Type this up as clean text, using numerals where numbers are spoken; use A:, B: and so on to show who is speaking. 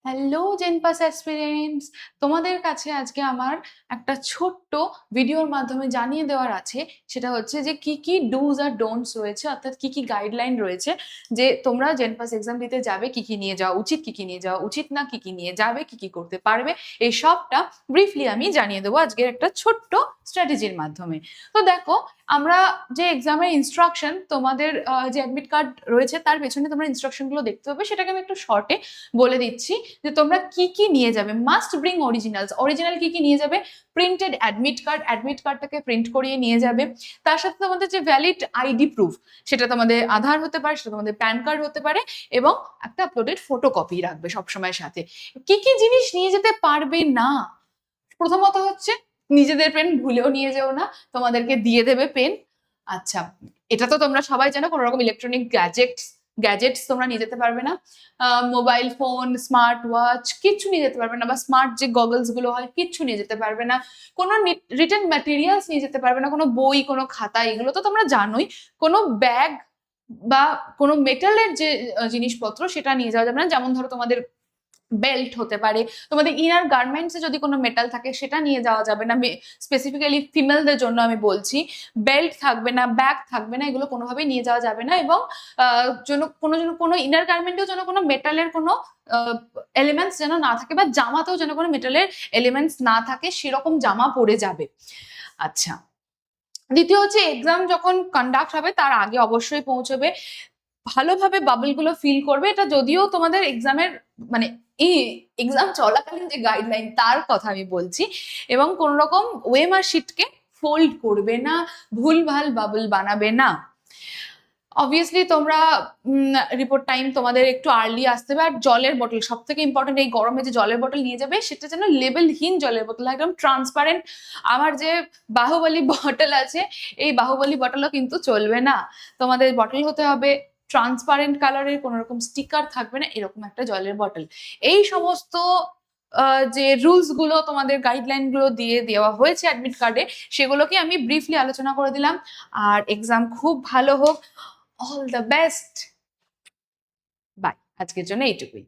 A: Hello জেনপাস aspirants, তোমাদের কাছে আজকে আমার একটা ছোট্ট ভিডিওর মাধ্যমে জানিয়ে দেওয়ার আছে। সেটা হচ্ছে যে কি কি ডুজ আর ডোন্টস রয়েছে, অর্থাৎ কি কি গাইডলাইন রয়েছে যে তোমরা জেনপাস এক্সাম দিতে যাবে, কি কি নিয়ে যাওয়া উচিত, কি কি নিয়ে যাওয়া উচিত না, কি কি নিয়ে যাবে, কি কি করতে পারবে, এই সবটা ব্রিফলি আমি জানিয়ে দেবো আজকের একটা ছোট্ট স্ট্র্যাটেজির মাধ্যমে। তো দেখো, আমরা যে এক্সামের ইনস্ট্রাকশন, তোমাদের যে অ্যাডমিট কার্ড রয়েছে তার পেছনে তোমরা ইনস্ট্রাকশনগুলো দেখতে পাবে, সেটাকে আমি একটু শর্টে বলে দিচ্ছি যে তোমরা কি কি নিয়ে যাবে। মাস্ট ব্রিং অরিজিনালস, অরিজিনাল কি কি নিয়ে যাবে? প্রিন্টেড অ্যাডমিট কার্ড, অ্যাডমিট কার্ডটাকে প্রিন্ট করিয়ে নিয়ে যাবে। তার সাথে তোমাদের যে ভ্যালিড আইডি প্রুফ, সেটা তোমাদের আধার হতে পারে, সেটা তোমাদের প্যান কার্ড হতে পারে, এবং একটা আপলোডেড ফটোকপি রাখবে সবসময় সাথে। কি কি জিনিস নিয়ে যেতে পারবে না? প্রথমত হচ্ছে নিজেদের পেন ভুলেও নিয়ে যেও না, তোমাদেরকে দিয়ে দেবে পেন। আচ্ছা, এটা তো তোমরা সবাই জানো, কোনো রকম ইলেকট্রনিক গ্যাজেটস তোমরা নিয়ে যেতে পারবে না। মোবাইল ফোন, স্মার্ট ওয়াচ কিচ্ছু নিয়ে যেতে পারবে না, বা স্মার্ট যে গগলস গুলো হয় কিচ্ছু নিয়ে যেতে পারবে না। কোনো রিটেন ম্যাটেরিয়ালস নিয়ে যেতে পারবে না, কোনো বই, কোনো খাতা, এগুলো তো তোমরা জানোই। কোনো ব্যাগ বা কোনো মেটালের যে জিনিসপত্র সেটা নিয়ে যাওয়া যাবে না। যেমন ধরো তোমাদের বেল্ট হতে পারে, তোমাদের ইনার গার্মেন্টসে যদি কোনো মেটাল থাকে সেটা নিয়ে যাওয়া যাবে না। স্পেসিফিক্যালি ফিমেলদের জন্য আমি বলছি, বেল্ট থাকবে না, ব্যাগ থাকবে না, এগুলো কোনোভাবেই নিয়ে যাওয়া যাবে না। এবং কোনো ইনার গার্মেন্টেও যেন কোনো মেটালের কোনো এলিমেন্টস যেন না থাকে, বা জামাতেও যেন কোনো মেটালের এলিমেন্টস না থাকে, সেরকম জামা পরে যাবে। আচ্ছা, দ্বিতীয় হচ্ছে এক্সাম যখন কন্ডাক্ট হবে তার আগে অবশ্যই পৌঁছবে, ভালোভাবে বাবলগুলো ফিল করবে। এটা যদিও তোমাদের এক্সামের মানে এই এক্সাম চলাকালীন যে গাইডলাইন তার কথা আমি বলছি। এবং কোন রকম ওয়েমার শিটকে ফোল্ড করবে না, ভুলভাল বাবল বানাবে না। অবভিয়াসলি তোমরা রিপোর্ট টাইম তোমাদের একটু আর্লি আসতে হবে। আর জলের বোতল সব থেকে ইম্পর্টেন্ট, এই গরমে যে জলের বোতল নিয়ে যাবে সেটা যেন লেবেলহীন জলের বোতল, একদম ট্রান্সপারেন্ট। আমার যে বাহুবলী বটল আছে, এই বাহুবলী বটলও কিন্তু চলবে না। তোমাদের বটল হতে হবে ট্রান্সপারেন্ট কালারের, কোনো রকম স্টিকার থাকবে না, এরকম একটা জলের বটল। এই সমস্ত যে রুলস গুলো, তোমাদের গাইডলাইন গুলো দিয়ে দেওয়া হয়েছে অ্যাডমিট কার্ডে, সেগুলোকে আমি ব্রিফলি আলোচনা করে দিলাম। আর এক্সাম খুব ভালো হোক, অল দ্য বেস্ট। বাই, আজকের জন্য এইটুকুই।